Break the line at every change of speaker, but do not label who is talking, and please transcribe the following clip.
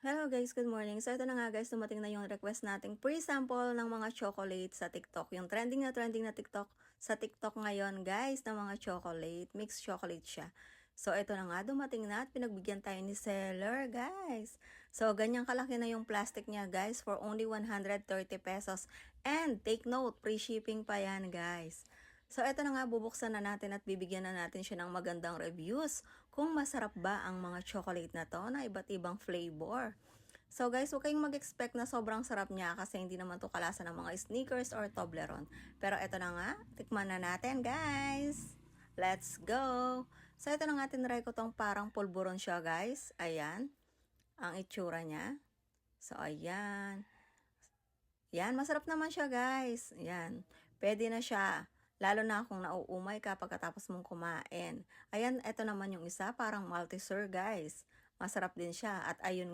Hello guys, good morning. So ito na nga guys, dumating na yung request nating pre-sample ng mga chocolate sa TikTok. Yung trending na TikTok sa TikTok ngayon guys, ng mga chocolate. Mixed chocolate siya. So ito na nga, dumating na at pinagbigyan tayo ni seller guys. So ganyan kalaki na yung plastic niya guys for only 130 pesos. And take note, free shipping pa yan guys. So, eto na nga, bubuksan na natin at bibigyan na natin siya ng magandang reviews kung masarap ba ang mga chocolate na to na iba't ibang flavor. So guys, huwag kayong mag-expect na sobrang sarap niya kasi hindi naman to kalasa ng mga Snickers or Toblerone. Pero eto na nga, tikman na natin guys. Let's go! So, eto na nga, tinry ko tong parang pulburon siya guys. Ayan, ang itsura niya. So, ayan. Yan, masarap naman siya guys. Yan, pwede na siya. Lalo na kung nauumay ka pagkatapos mong kumain. Ayan, eto naman yung isa, parang Malteser guys. Masarap din siya. At ayun